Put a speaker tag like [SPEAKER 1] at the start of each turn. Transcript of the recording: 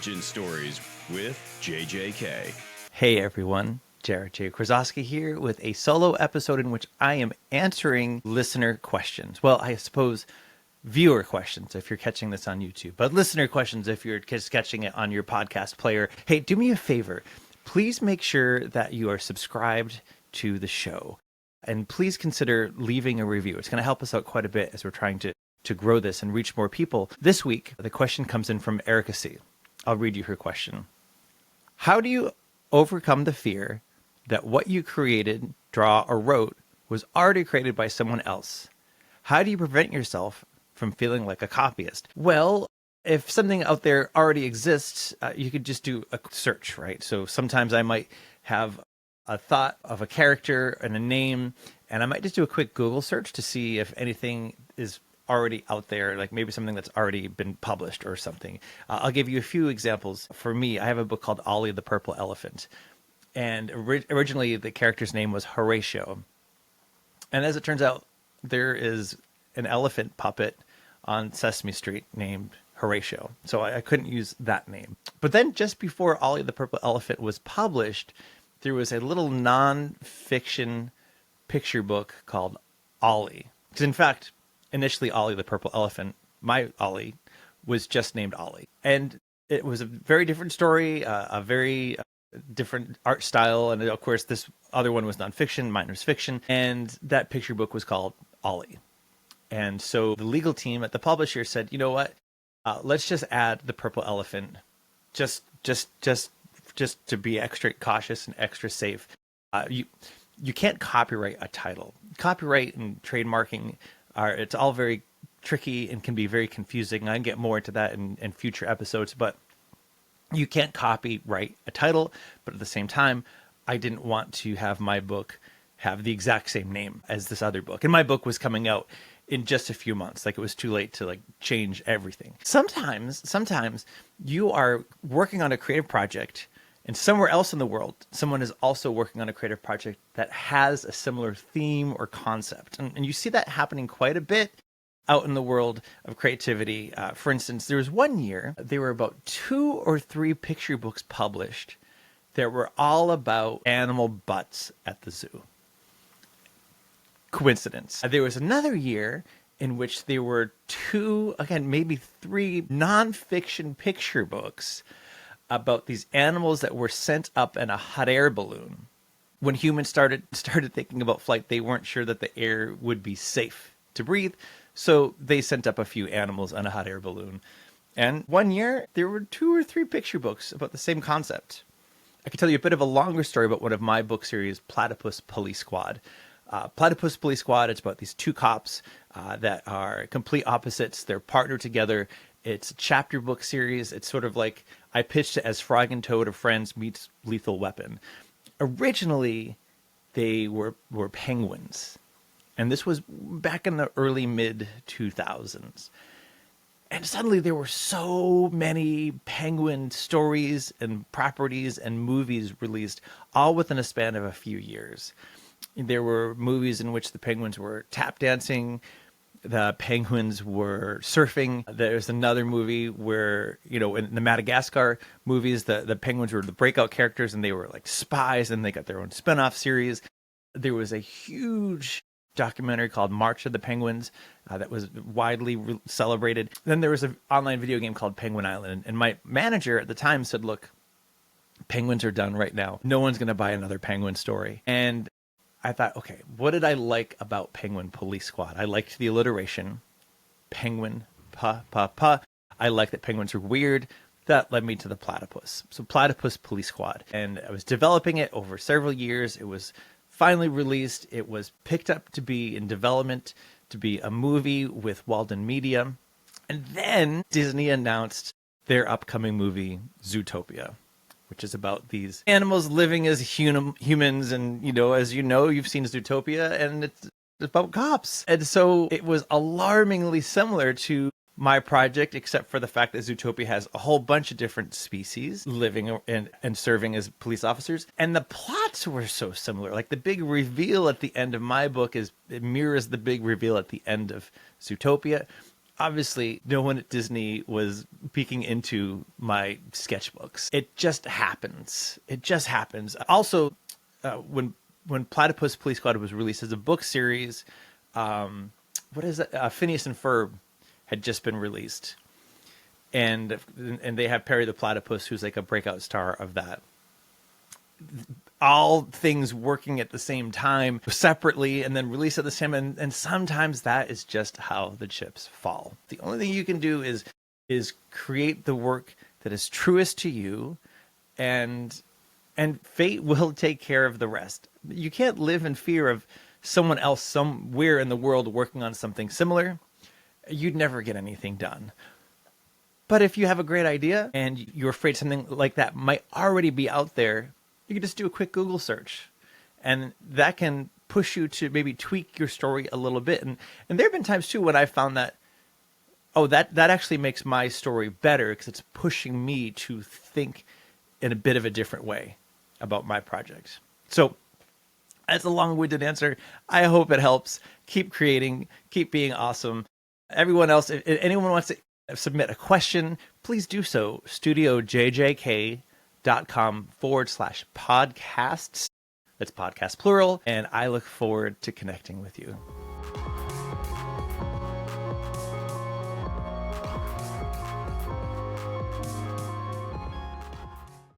[SPEAKER 1] Origin Stories with JJK.
[SPEAKER 2] Hey everyone, Jarrett J. Krosoczka here with a solo episode in which I am answering listener questions. Well, I suppose viewer questions if you're catching this on YouTube, but listener questions if you're just catching it on your podcast player. Hey, do me a favor. Please make sure that you are subscribed to the show. And please consider leaving a review. It's going to help us out quite a bit as we're trying to grow this and reach more people. This week, the question comes in from Erica C. I'll read you her question. How do you overcome the fear that what you created, draw, or wrote was already created by someone else? How do you prevent yourself from feeling like a copyist? Well, if something out there already exists, you could just do a search, right? So sometimes I might have a thought of a character and a name, and I might just do a quick Google search to see if anything is already out there, like maybe something that's already been published or something. I'll give you a few examples. For me, I have a book called Ollie the Purple Elephant, and originally the character's name was Horatio. And as it turns out, there is an elephant puppet on Sesame Street named Horatio, so I couldn't use that name. But then just before Ollie the Purple Elephant was published, there was a little non-fiction picture book called Ollie. Because in fact, initially Ollie the Purple Elephant, my Ollie, was just named Ollie. And it was a very different story, a very different art style. And of course, this other one was nonfiction, mine was fiction. And that picture book was called Ollie. And so the legal team at the publisher said, you know what, let's just add the purple elephant, just to be extra cautious and extra safe. You can't copyright a title. Copyright and trademarking it's all very tricky and can be very confusing. I can get more into that in future episodes, but you can't copyright a title. But at the same time, I didn't want to have my book have the exact same name as this other book. And my book was coming out in just a few months. Like, it was too late to like change everything. Sometimes you are working on a creative project, and somewhere else in the world, someone is also working on a creative project that has a similar theme or concept. And you see that happening quite a bit out in the world of creativity. For instance, there was one year, there were about 2 or 3 picture books published that were all about animal butts at the zoo. Coincidence. There was another year in which there were 2, again, maybe 3 nonfiction picture books about these animals that were sent up in a hot air balloon. When humans started thinking about flight, they weren't sure that the air would be safe to breathe, so they sent up a few animals on a hot air balloon. And one year, there were 2 or 3 picture books about the same concept. I could tell you a bit of a longer story about one of my book series, Platypus Police Squad. Platypus Police Squad, it's about these 2 cops that are complete opposites. They're partnered together. It's a chapter book series. It's sort of like, I pitched it as Frog and Toad of Friends meets Lethal Weapon. Originally, they were penguins. And this was back in the early mid-2000s. And suddenly there were so many penguin stories and properties and movies released, all within a span of a few years. There were movies in which the penguins were tap dancing, the penguins were surfing. There's another movie where, in the Madagascar movies, the penguins were the breakout characters and they were like spies, and they got their own spin-off series. There was a huge documentary called March of the Penguins that was widely celebrated. Then there was an online video game called Penguin Island. And my manager at the time said, look, penguins are done right now. No one's going to buy another penguin story. And I thought, okay, what did I like about Penguin Police Squad? I liked the alliteration, penguin, pa, pa, pa. I liked that penguins were weird. That led me to the platypus. So Platypus Police Squad. And I was developing it over several years. It was finally released. It was picked up to be in development, to be a movie with Walden Media. And then Disney announced their upcoming movie, Zootopia, which is about these animals living as humans. And, as you've seen Zootopia, and it's about cops. And so it was alarmingly similar to my project, except for the fact that Zootopia has a whole bunch of different species living and serving as police officers. And the plots were so similar. Like, the big reveal at the end of my book it mirrors the big reveal at the end of Zootopia. Obviously, no one at Disney was peeking into my sketchbooks. It just happens. It just happens. Also, when Platypus Police Squad was released as a book series, what is it? Phineas and Ferb had just been released, and they have Perry the Platypus, who's like a breakout star of that. All things working at the same time, separately, and then released at the same time. And sometimes that is just how the chips fall. The only thing you can do is create the work that is truest to you, and fate will take care of the rest. You can't live in fear of someone else somewhere in the world working on something similar. You'd never get anything done. But if you have a great idea and you're afraid something like that might already be out there, you can just do a quick Google search, and that can push you to maybe tweak your story a little bit. And there have been times too when I found that, oh, that actually makes my story better because it's pushing me to think in a bit of a different way about my project. So that's a long-winded answer. I hope it helps. Keep creating, keep being awesome. Everyone else, if anyone wants to submit a question, please do so. studiojjk.com/podcasts. That's podcast plural. And I look forward to connecting with you.